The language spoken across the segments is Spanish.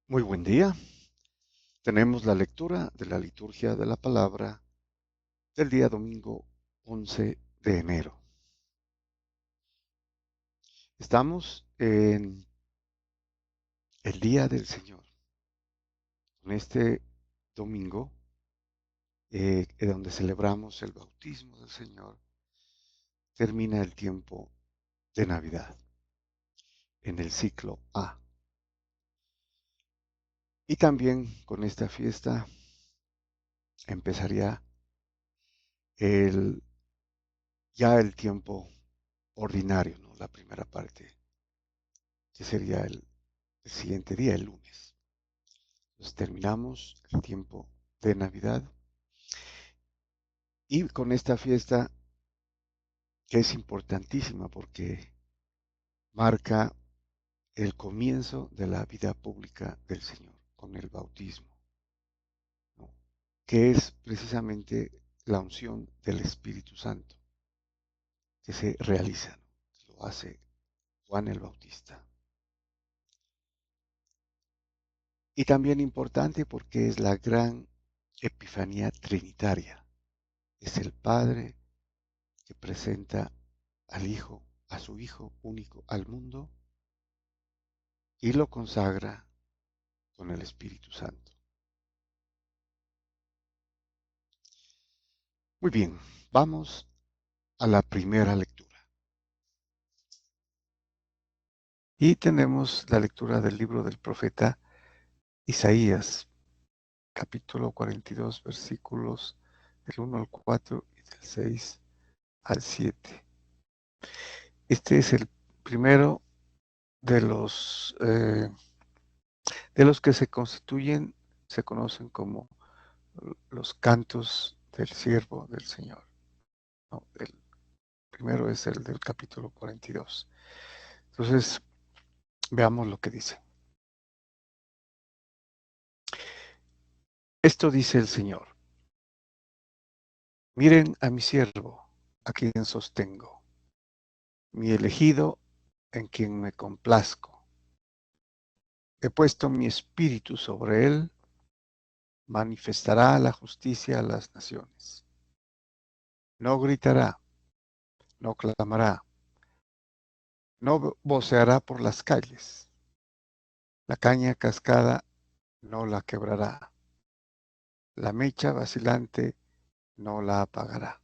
Muy buen día. Tenemos la lectura de la liturgia de la palabra del día domingo 11 de enero. Estamos en el día del Señor. En este domingo, donde celebramos el bautismo del Señor, termina el tiempo de Navidad en el ciclo A. Y también con esta fiesta empezaría el, ya el tiempo ordinario, ¿no? La primera parte, que sería el siguiente día, el lunes. Entonces terminamos el tiempo de Navidad y con esta fiesta que es importantísima porque marca el comienzo de la vida pública del Señor con el bautismo, ¿no? Que es precisamente la unción del Espíritu Santo que se realiza, ¿no? Lo hace Juan el Bautista. Y también importante porque es la gran epifanía trinitaria. Es el Padre que presenta al Hijo, a su Hijo único al mundo y lo consagra con el Espíritu Santo. Muy bien, vamos a la primera lectura. Y tenemos la lectura del libro del profeta Isaías, capítulo 42, versículos del 1 al 4 y del 6 al 7. Este es el primero de los que se constituyen, se conocen como los cantos del siervo del Señor, ¿no? El primero es el del capítulo 42. Entonces, veamos lo que dice. Esto dice el Señor: miren a mi siervo, a quien sostengo, mi elegido, en quien me complazco. He puesto mi espíritu sobre él, manifestará la justicia a las naciones. No gritará, no clamará, no voceará por las calles. La caña cascada no la quebrará, la mecha vacilante no la apagará.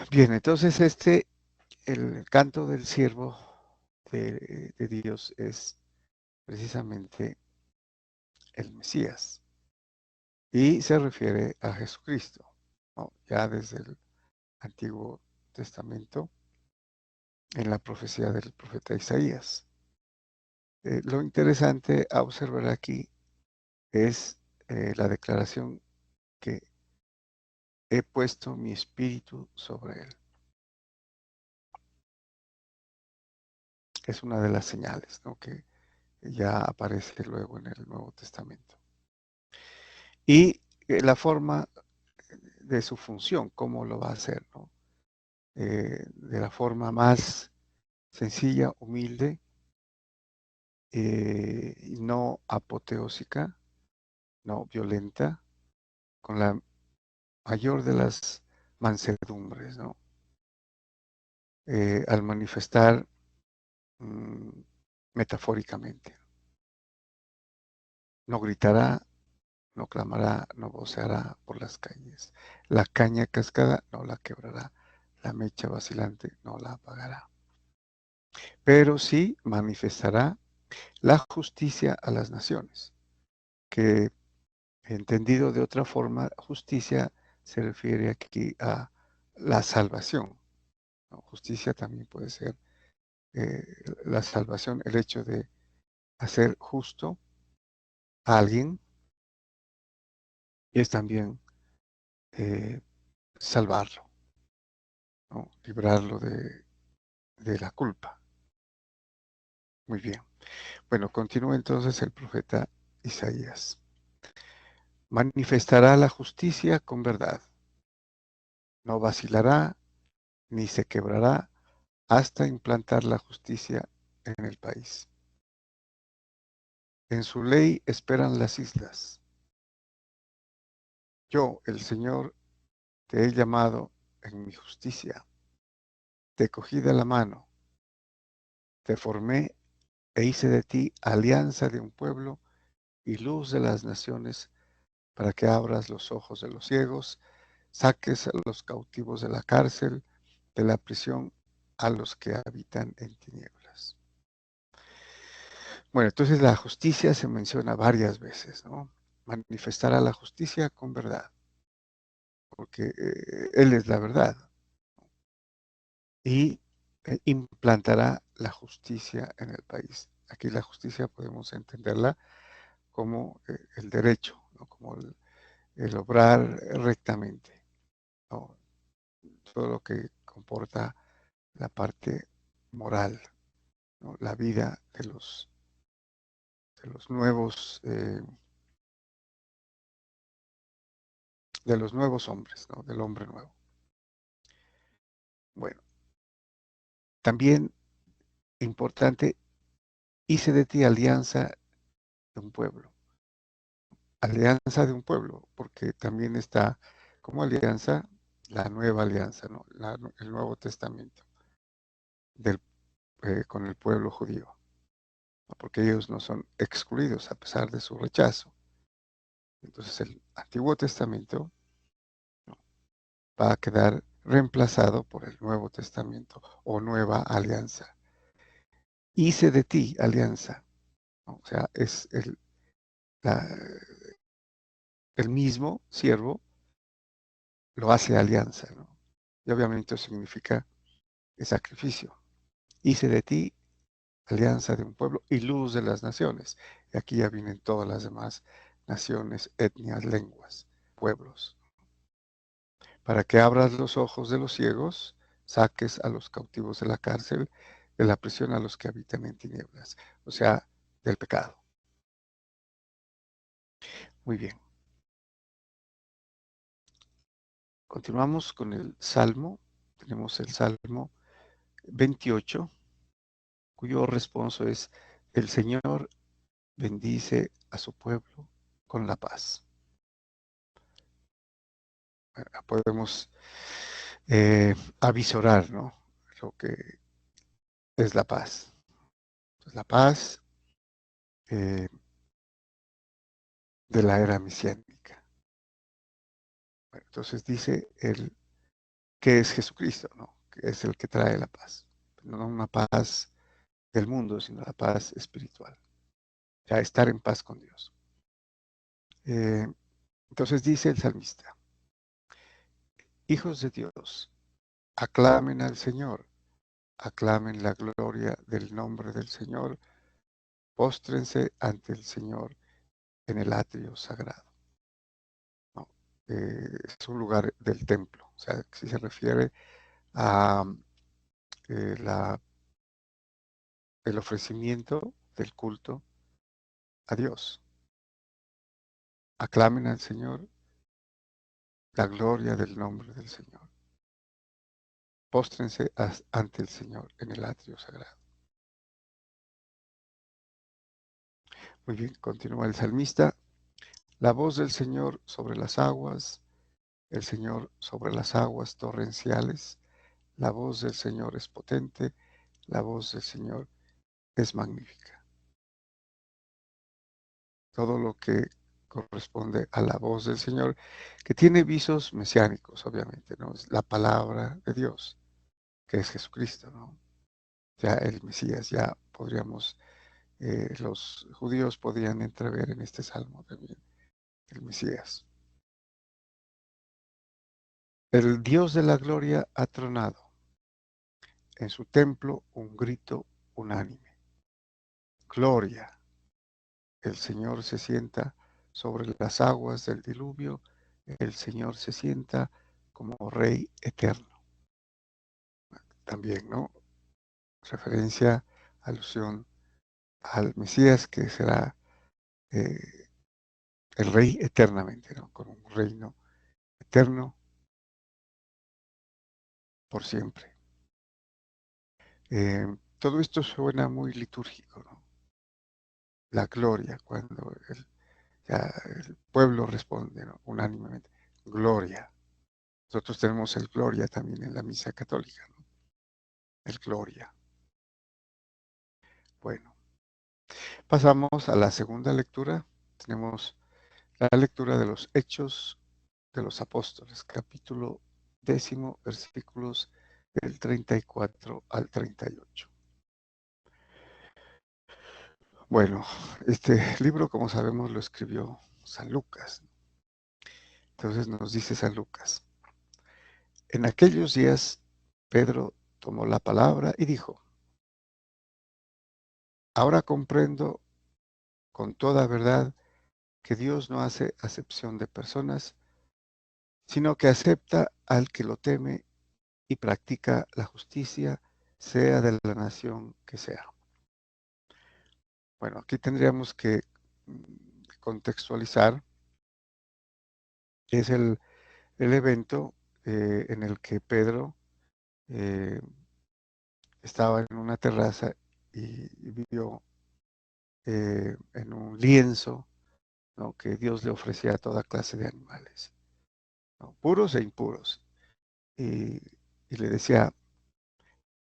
Bien, entonces el canto del siervo de Dios es precisamente el Mesías y se refiere a Jesucristo, ¿no? Ya desde el Antiguo Testamento, en la profecía del profeta Isaías. Lo interesante a observar aquí es la declaración que he puesto mi espíritu sobre él. Es una de las señales, ¿no? Que ya aparece luego en el Nuevo Testamento. Y la forma de su función, cómo lo va a hacer, ¿no? De la forma más sencilla, humilde, no apoteósica, no violenta, con la mayor de las mansedumbres, ¿no? Al manifestar mm, metafóricamente. No gritará, no clamará, no voceará por las calles. La caña cascada no la quebrará, la mecha vacilante no la apagará. Pero sí manifestará la justicia a las naciones, que entendido de otra forma, justicia se refiere aquí a la salvación, ¿no? Justicia también puede ser eh, la salvación, el hecho de hacer justo a alguien es también eh, salvarlo, ¿no? Librarlo de la culpa. Muy bien. Bueno, continúa entonces el profeta Isaías. Manifestará la justicia con verdad. No vacilará ni se quebrará hasta implantar la justicia en el país. En su ley esperan las islas. Yo, el Señor, te he llamado en mi justicia. Te cogí de la mano, te formé e hice de ti alianza de un pueblo y luz de las naciones, para que abras los ojos de los ciegos, saques a los cautivos de la cárcel, de la prisión a los que habitan en tinieblas. Bueno, entonces la justicia se menciona varias veces, ¿no? Manifestará la justicia con verdad, porque Él es la verdad, y implantará la justicia en el país. Aquí la justicia podemos entenderla como el derecho, ¿no? Como el obrar rectamente, ¿no? Todo lo que comporta la parte moral, ¿no? La vida de los nuevos, de los nuevos hombres, ¿no? Del hombre nuevo. Bueno, también importante, hice de ti alianza de un pueblo. Alianza de un pueblo, porque también está como alianza la nueva alianza, ¿no? El Nuevo Testamento del, con el pueblo judío, ¿no? Porque ellos no son excluidos a pesar de su rechazo. Entonces el Antiguo Testamento, ¿no? Va a quedar reemplazado por el Nuevo Testamento o nueva alianza. Hice de ti alianza, ¿no? O sea, es la- el mismo siervo lo hace alianza, ¿no? Y obviamente eso significa el sacrificio. Hice de ti alianza de un pueblo y luz de las naciones. Y aquí ya vienen todas las demás naciones, etnias, lenguas, pueblos. Para que abras los ojos de los ciegos, saques a los cautivos de la cárcel, de la prisión a los que habitan en tinieblas. O sea, del pecado. Muy bien. Continuamos con el Salmo. Tenemos el Salmo 28, cuyo responso es: el Señor bendice a su pueblo con la paz. Podemos avisorar, ¿no? Lo que es la paz. Pues la paz eh, de la era mesiánica. Bueno, entonces dice el que es Jesucristo, ¿no? Que es el que trae la paz. No una paz del mundo, sino la paz espiritual. Ya estar en paz con Dios. Eh, entonces dice el salmista: hijos de Dios, aclamen al Señor, aclamen la gloria del nombre del Señor, póstrense ante el Señor en el atrio sagrado, ¿no? Es un lugar del templo, o sea, si se refiere a el ofrecimiento del culto a Dios. Aclamen al Señor la gloria del nombre del Señor. Póstrense ante el Señor en el atrio sagrado. Muy bien, continúa el salmista. La voz del Señor sobre las aguas, el Señor sobre las aguas torrenciales. La voz del Señor es potente, la voz del Señor es magnífica. Todo lo que corresponde a la voz del Señor, que tiene visos mesiánicos, obviamente, ¿no? Es la palabra de Dios, que es Jesucristo, ¿no? Ya el Mesías, ya podríamos, los judíos podrían entrever en este salmo también el Mesías. El Dios de la gloria ha tronado, en su templo un grito unánime. Gloria, el Señor se sienta sobre las aguas del diluvio, el Señor se sienta como Rey eterno. También, ¿no? Referencia, alusión al Mesías, que será eh, el Rey eternamente, ¿no? Con un reino eterno por siempre. Todo esto suena muy litúrgico, ¿no? la gloria, cuando ya el pueblo responde, ¿no? Unánimemente, gloria. Nosotros tenemos el gloria también en la misa católica, ¿no? El gloria. Bueno, pasamos a la segunda lectura. Tenemos la lectura de los Hechos de los Apóstoles, capítulo 10, versículos del 34 al 38. Bueno, este libro, como sabemos, lo escribió San Lucas. Entonces nos dice San Lucas: en aquellos días Pedro tomó la palabra y dijo: ahora comprendo con toda verdad que Dios no hace acepción de personas, sino que acepta al que lo teme y practica la justicia, sea de la nación que sea. Bueno, aquí tendríamos que contextualizar. Es el evento en el que Pedro eh, estaba en una terraza y vio en un lienzo, ¿no?, que Dios le ofrecía a toda clase de animales, ¿no?, puros e impuros. Y, y le decía: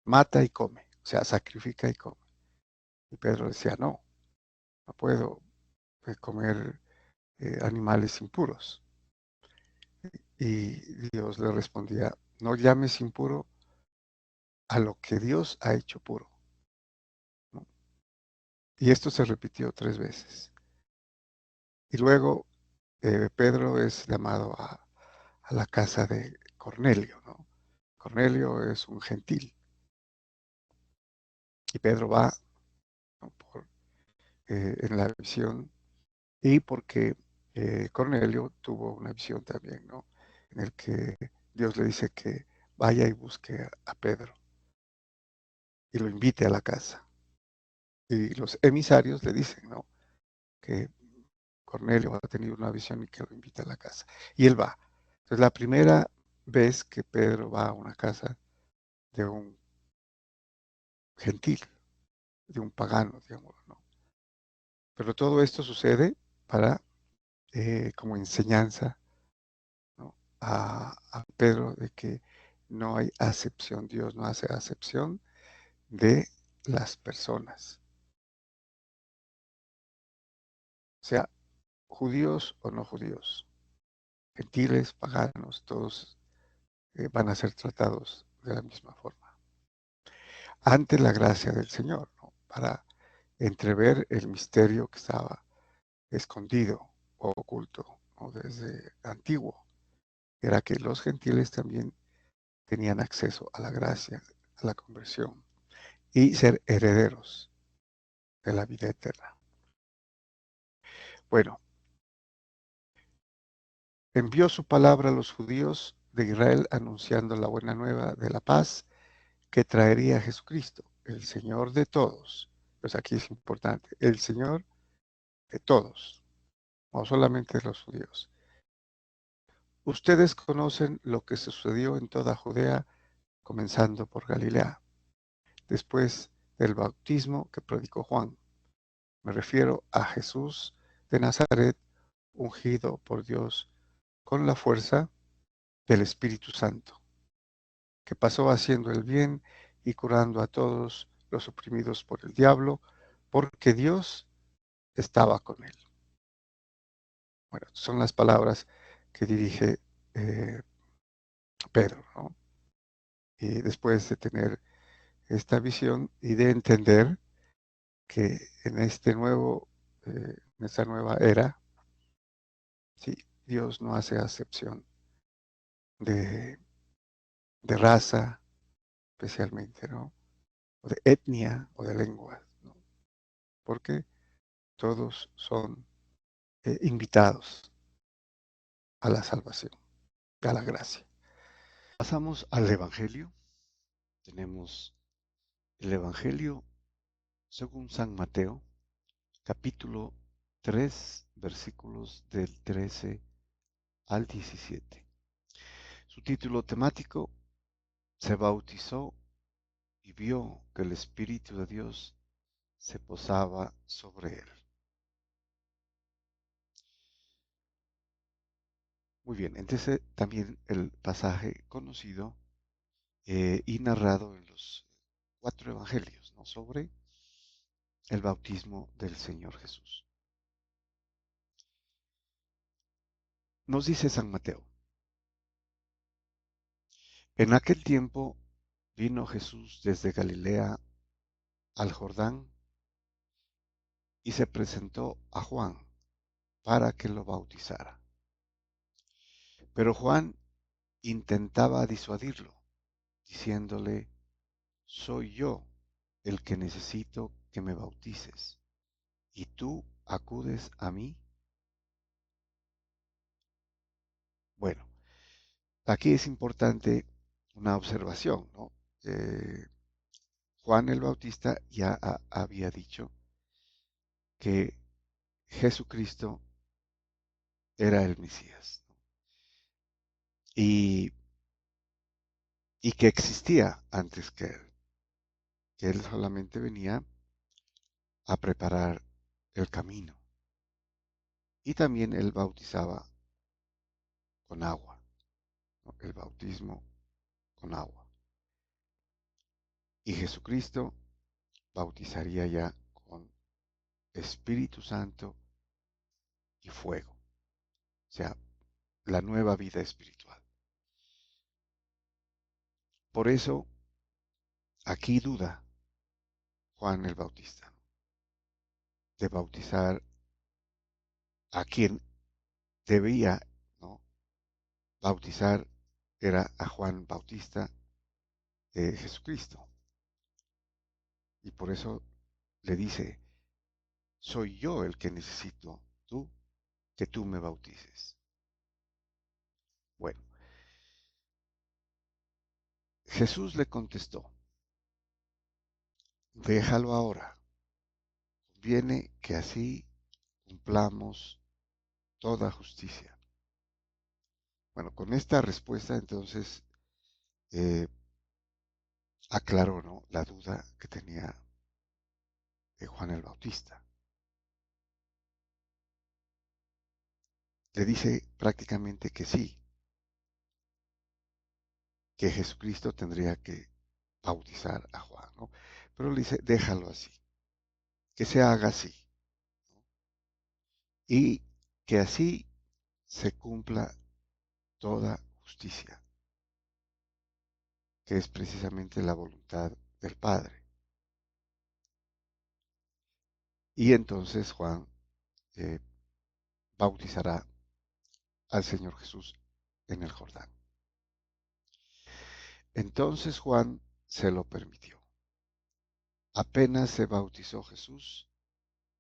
mata y come, o sea, sacrifica y come. Y Pedro decía: no, no puedo comer animales impuros. Y Dios le respondía: no llames impuro a lo que Dios ha hecho puro, ¿no? Y esto se repitió 3 veces. Y luego Pedro es llamado a la casa de Cornelio, ¿no? Cornelio es un gentil. Y Pedro va, ¿no?, en la visión, y porque Cornelio tuvo una visión también, ¿no?, en el que Dios le dice que vaya y busque a Pedro y lo invite a la casa. Y los emisarios le dicen, ¿no?, que Cornelio ha tenido una visión y que lo invita a la casa. Y él va. Entonces, la primera vez que Pedro va a una casa de un gentil, de un pagano, digamos, ¿no? Pero todo esto sucede para, como enseñanza, ¿no?, a Pedro, de que no hay acepción. Dios no hace acepción de las personas. O sea, judíos o no judíos, gentiles, paganos, todos van a ser tratados de la misma forma ante la gracia del Señor, ¿no?, para entrever el misterio que estaba escondido o oculto, ¿no?, desde antiguo. Era que los gentiles también tenían acceso a la gracia, a la conversión y ser herederos de la vida eterna. Bueno, envió su palabra a los judíos de Israel anunciando la buena nueva de la paz que traería Jesucristo, el Señor de todos. Pues aquí es importante, el Señor de todos, no solamente de los judíos. Ustedes conocen lo que sucedió en toda Judea, comenzando por Galilea, después del bautismo que predicó Juan. Me refiero a Jesús de Nazaret, ungido por Dios con la fuerza del Espíritu Santo, que pasó haciendo el bien y curando a todos los oprimidos por el diablo, porque Dios estaba con él. Bueno, son las palabras que dirige eh, Pedro, ¿no? Y después de tener esta visión y de entender que en en esta nueva era, sí, Dios no hace acepción de, de raza, especialmente, ¿no?, o de etnia o de lengua, ¿no?, porque todos son invitados a la salvación, a la gracia. Pasamos al Evangelio. Tenemos el Evangelio según San Mateo, capítulo 3, versículos del 13 al 17. Su título temático: se bautizó y vio que el Espíritu de Dios se posaba sobre él. Muy bien, entonces también el pasaje conocido y narrado en los cuatro evangelios, ¿no? Sobre el bautismo del Señor Jesús. Nos dice San Mateo, en aquel tiempo vino Jesús desde Galilea al Jordán y se presentó a Juan para que lo bautizara. Pero Juan intentaba disuadirlo, diciéndole, soy yo el que necesito que me bautices, ¿y tú acudes a mí? Bueno, aquí es importante una observación, ¿no? Juan el Bautista ya había dicho que Jesucristo era el Mesías, ¿no? y, y que existía antes que él solamente venía a preparar el camino. Y también él bautizaba con agua, ¿no? El bautismo con agua. Y Jesucristo bautizaría ya con Espíritu Santo y fuego, o sea, la nueva vida espiritual. Por eso aquí duda Juan el Bautista, ¿no? De bautizar a quien debía, ¿no? Bautizar era a Juan Bautista, Jesucristo. Y por eso le dice, soy yo el que necesito que tú me bautices. Bueno, Jesús le contestó, déjalo ahora, conviene que así cumplamos toda justicia. Bueno, con esta respuesta entonces aclaró, ¿no? La duda que tenía Juan el Bautista. Le dice prácticamente que sí, que Jesucristo tendría que bautizar a Juan, ¿no? Pero le dice, déjalo así, que se haga así, ¿no? Y que así se cumpla toda justicia, que es precisamente la voluntad del Padre. Y entonces Juan eh, bautizará al Señor Jesús en el Jordán. Entonces Juan se lo permitió. Apenas se bautizó Jesús,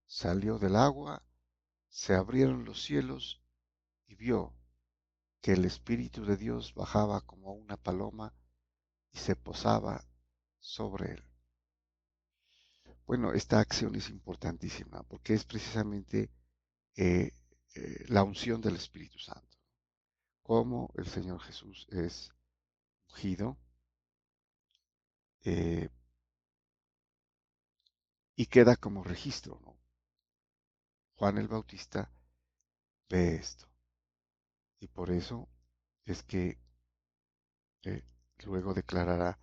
salió del agua, se abrieron los cielos y vio que el Espíritu de Dios bajaba como una paloma y se posaba sobre él. Bueno, esta acción es importantísima porque es precisamente eh, la unción del Espíritu Santo. Cómo el Señor Jesús es ungido eh, y queda como registro, ¿no? Juan el Bautista ve esto y por eso es que eh, luego declarará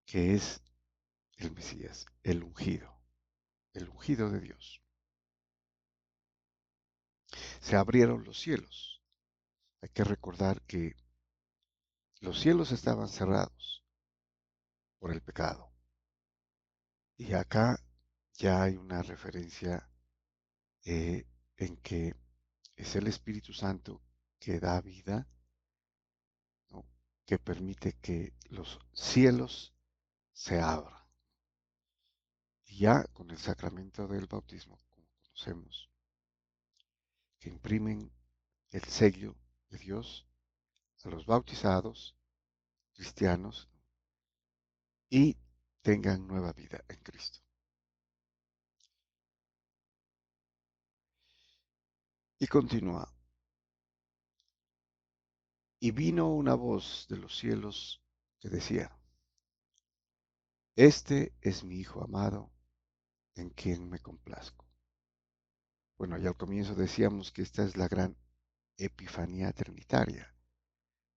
que es el Mesías, el ungido de Dios. Se abrieron los cielos. Hay que recordar que los cielos estaban cerrados por el pecado. Y acá ya hay una referencia eh, en que es el Espíritu Santo que da vida, ¿no? Que permite que los cielos se abran. Y ya con el sacramento del bautismo, como conocemos, que imprimen el sello de Dios a los bautizados cristianos y tengan nueva vida en Cristo. Y continúa. Y vino una voz de los cielos que decía, este es mi Hijo amado, en quien me complazco. Bueno, ya al comienzo decíamos que esta es la gran Epifanía Trinitaria,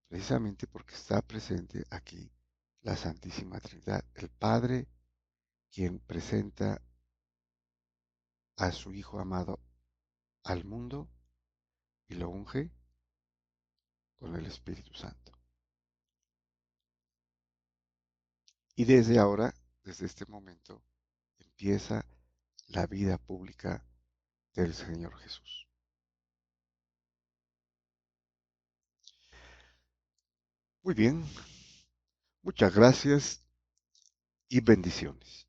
precisamente porque está presente aquí la Santísima Trinidad, el Padre quien presenta a su Hijo amado al mundo y lo unge con el Espíritu Santo. Y desde ahora, desde este momento, empieza la vida pública del Señor Jesús. Muy bien, muchas gracias y bendiciones.